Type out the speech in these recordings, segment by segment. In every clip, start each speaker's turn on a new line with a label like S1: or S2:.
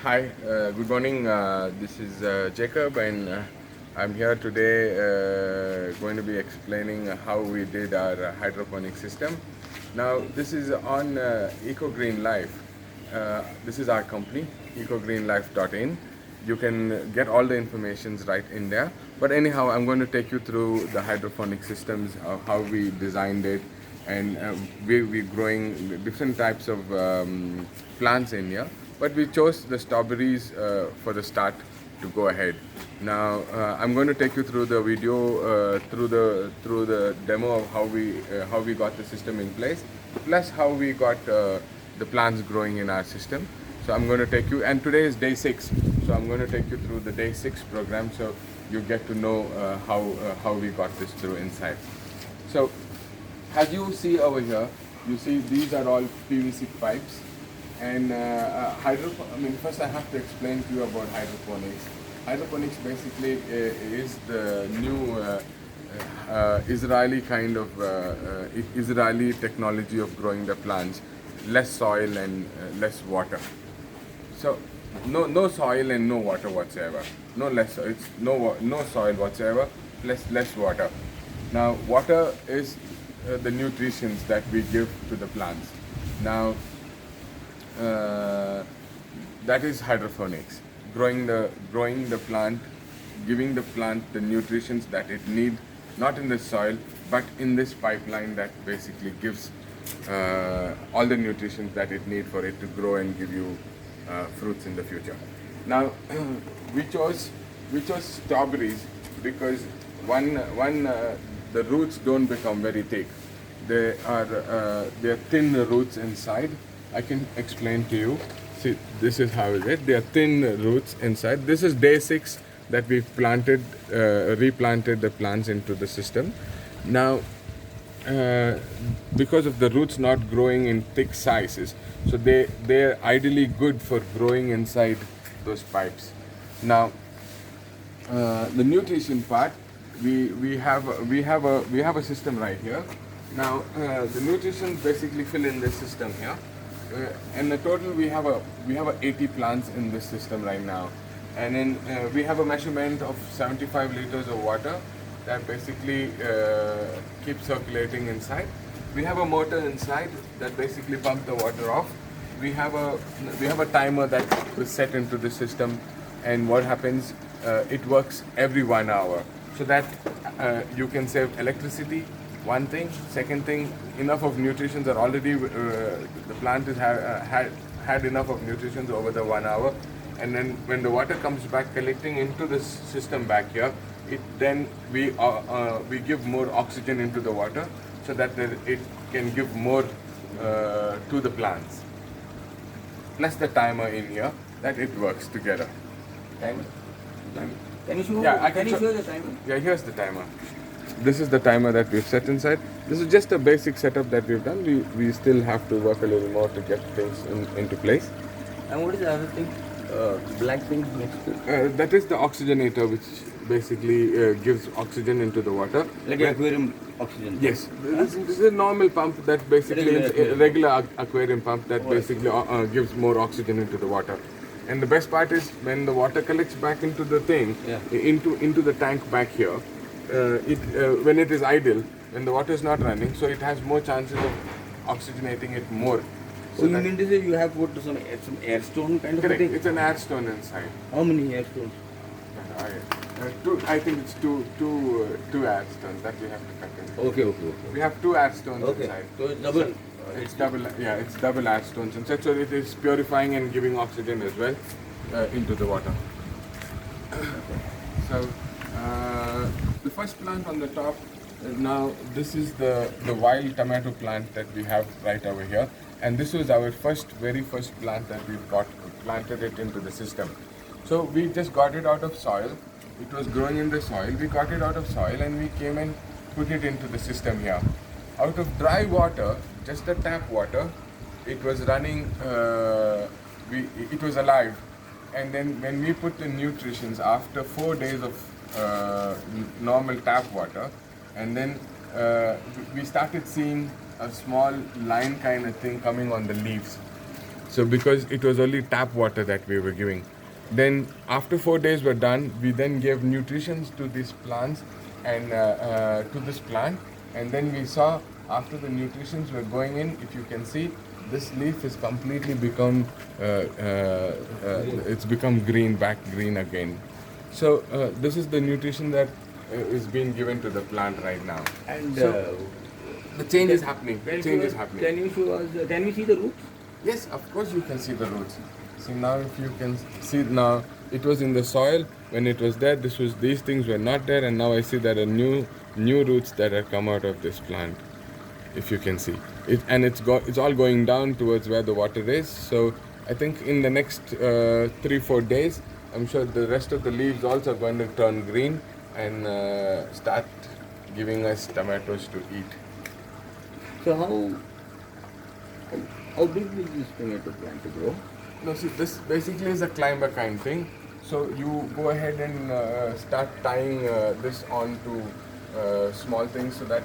S1: Hi, good morning. This is Jacob, and I'm here today going to be explaining how we did our hydroponic system. Now, this is on Eco Green Life. This is our company, ecogreenlife.in. You can get all the informations right in there. But anyhow, I'm going to take you through the hydroponic systems, how we designed it, and we're growing different types of plants in here. But we chose the strawberries for the start to go ahead. Now I'm going to take you through the video, through the demo of how we got the system in place, plus how we got the plants growing in our system. So I'm going to take you, and today is day 6. So I'm going to take you through the day 6 program, so you get to know how we got this through inside. So as you see over here, you see these are all PVC pipes. And I mean, first I have to explain to you about hydroponics. Hydroponics basically is the new Israeli kind of Israeli technology of growing the plants, less soil and less water. So no soil and no water whatsoever. No less, it's no soil whatsoever, less water. Now water is the nutrients that we give to the plants. Now uh, that is hydroponics, growing the plant, giving the plant the nutrients that it need, not in the soil but in this pipeline that basically gives all the nutrients that it need for it to grow and give you fruits in the future. Now we chose strawberries because one the roots don't become very thick. They are thin roots inside. I can explain to you. See, this is how it is. They are thin roots inside. This is day 6 that we planted, replanted the plants into the system. Now, uh, because of the roots not growing in thick sizes, so they're ideally good for growing inside those pipes. Now, the nutrition part, we have a system right here. Now the nutrition basically fill in this system here, and the total we have a 80 plants in this system right now, and then we have a measurement of 75 liters of water that basically keeps circulating inside. We have a motor inside that basically pumps the water off. We have a timer that is set into the system, and what happens, it works every 1 hour, so that you can save electricity. One thing. Second thing, enough of nutrients are already the plant has had enough of nutrients over the 1 hour, and then when the water comes back collecting into this system back here, it then we give more oxygen into the water, so that it can give more to the plants, plus the timer in here that it works together.
S2: Timer.
S1: And
S2: Can you show?
S1: yeah, I
S2: Can
S1: can
S2: you
S1: show.
S2: show the timer?
S1: Yeah, here's the timer. This is the timer that we've set inside. This is just a basic setup that we've done. We still have to work a little more to get things into place.
S2: And what is the other thing? Black thing next to it.
S1: That is the oxygenator, which basically gives oxygen into the water.
S2: Like an aquarium oxygen.
S1: Yes, this is a normal pump that basically
S2: Regular
S1: is a
S2: aquarium.
S1: regular aquarium pump that basically gives more oxygen into the water. And the best part is when the water collects back into the thing,
S2: Yeah.
S1: into the tank back here, when it is idle, when the water is not running, so it has more chances of oxygenating it more.
S2: So you mean to say you have put some air stone kind of a
S1: Correct.
S2: thing?
S1: It's an air stone inside.
S2: How many air stones?
S1: I think it's two air stones that we have to cut in.
S2: Okay.
S1: We have 2 air stones
S2: Okay.
S1: inside.
S2: So it's double.
S1: It's double, yeah, it's double ash stones inside, so it is purifying and giving oxygen as well into the water. So the first plant on the top, now this is the wild tomato plant that we have right over here, and this was our very first plant that we planted it into the system. So we just got it out of soil. It was growing in the soil. We got it out of soil and we came and put it into the system here. Out of dry water, just the tap water, it was running. It was alive, and then when we put the nutritions after 4 days of normal tap water, and then we started seeing a small line kind of thing coming on the leaves. So because it was only tap water that we were giving. Then after 4 days were done, we then gave nutritions to these plants and to this plant. And then we saw after the nutritions were going in, if you can see, this leaf is completely become, it's become green, back green again. So this is the nutrition that is being given to the plant right now.
S2: And
S1: So, the change is happening.
S2: can
S1: Change
S2: you-
S1: is happening.
S2: Can you show us? Can we see the roots?
S1: Yes, of course you can see the roots. See now, if you can see now, it was in the soil when it was there. These things were not there, and now I see there are new roots that have come out of this plant. If you can see it, and it's all going down towards where the water is. So I think in the next 3-4 days, I'm sure the rest of the leaves also are going to turn green and start giving us tomatoes to eat.
S2: So how big is this tomato plant to grow?
S1: No, see, this basically is a climber kind thing. So you go ahead and start tying this onto small things so that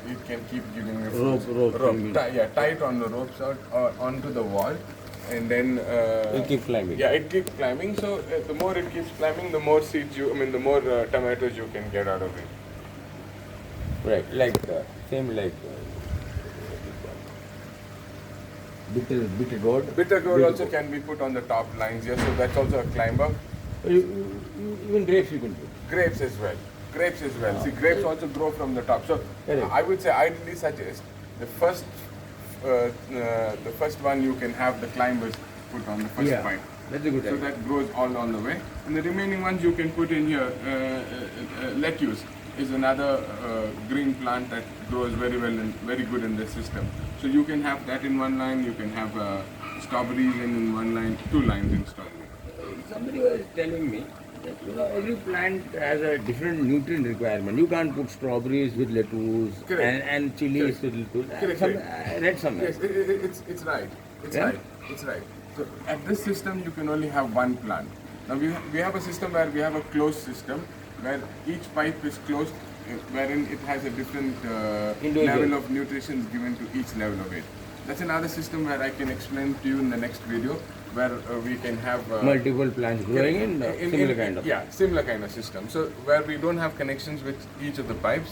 S1: it can keep giving you fruits.
S2: Rope, you mean.
S1: Tie it on the ropes or onto the wall, and then
S2: It'll keep climbing.
S1: Yeah, it keeps climbing. So the more it keeps climbing, the more seeds the more tomatoes you can get out of it.
S2: Right, like same like bitter gourd.
S1: Bitter gourd also can be put on the top lines here, so that's also a climber.
S2: Even grapes you can do.
S1: Grapes as well. Grapes as well. See, grapes also grow from the top. So
S2: Correct.
S1: I would say ideally suggest the first one you can have the climbers put on the first pipe.
S2: That's a good
S1: So
S2: idea.
S1: that grows all on the way. And the remaining ones you can put in here. Lettuce is another green plant that grows very well and very good in this system. So you can have that in one line. You can have strawberries in one line, 2 lines in strawberry.
S2: Somebody was telling me that every plant has a different nutrient requirement. You can't put strawberries with lettuce
S1: Correct.
S2: and chilies with lettuce.
S1: Correct,
S2: I read somewhere.
S1: Yes, it's right. It's
S2: Yeah?
S1: right. It's right. So at this system, you can only have one plant. Now we have a system where we have a closed system where each pipe is closed, wherein it has a different
S2: Individual.
S1: level of nutrition given to each level of it. That's another system where I can explain to you in the next video, where we can have
S2: Multiple plants growing in similar kind of.
S1: Yeah, similar kind of system. So where we don't have connections with each of the pipes,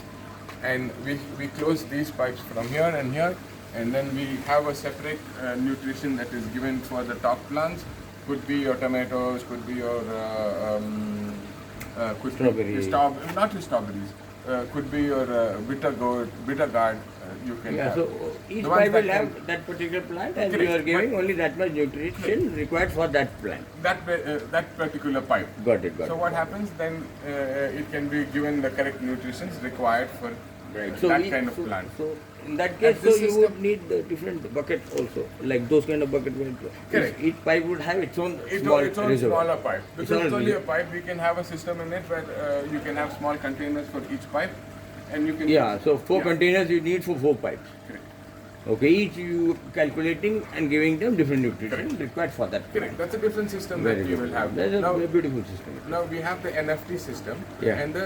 S1: and we close these pipes from here, and then we have a separate nutrition that is given for the top plants. Could be your tomatoes, could be your
S2: Strawberries.
S1: Not your strawberries. Could be your bitter gourd. You can
S2: Yeah,
S1: have.
S2: so each
S1: The ones
S2: pipe will
S1: that
S2: have that particular plant, and
S1: Correct.
S2: you are giving only that much nutrition required for that plant.
S1: that particular pipe.
S2: Got it, got
S1: So
S2: it.
S1: what happens then? It can be given the correct nutrition required for
S2: So
S1: that
S2: each-
S1: kind of
S2: so-
S1: plant.
S2: So in that case, so
S1: this
S2: you
S1: system-
S2: would need the different buckets also, like those kind of bucket.
S1: Correct.
S2: Each pipe would have its own
S1: It's
S2: small
S1: its own
S2: reservoir.
S1: smaller pipe.
S2: It's
S1: Because it's
S2: all
S1: only a
S2: reservoir.
S1: pipe, we can have a system in it where you can have small containers for each pipe, and you can.
S2: Yeah, so 4
S1: Yeah.
S2: containers you need for 4 pipes.
S1: Correct.
S2: Okay, each you calculating and giving them different nutrition required for that plant.
S1: Correct. That's a different system
S2: Very
S1: that you
S2: good.
S1: will have.
S2: That's a
S1: Now,
S2: very beautiful system.
S1: now we have the NFT system
S2: Yeah.
S1: and the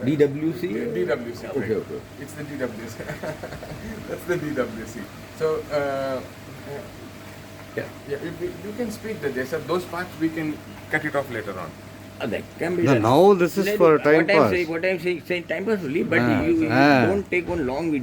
S2: DWC?
S1: DWC.
S2: Okay,
S1: correct.
S2: okay.
S1: It's the DWC. That's the DWC. So.
S2: Yeah.
S1: Yeah, you can speak the Jessa. Those parts we can cut it off later on.
S2: That can be
S3: No,
S2: done.
S3: now this is for time pass.
S2: What I'm saying time pass only, but
S3: Ah,
S2: you
S3: ah.
S2: don't take one long video.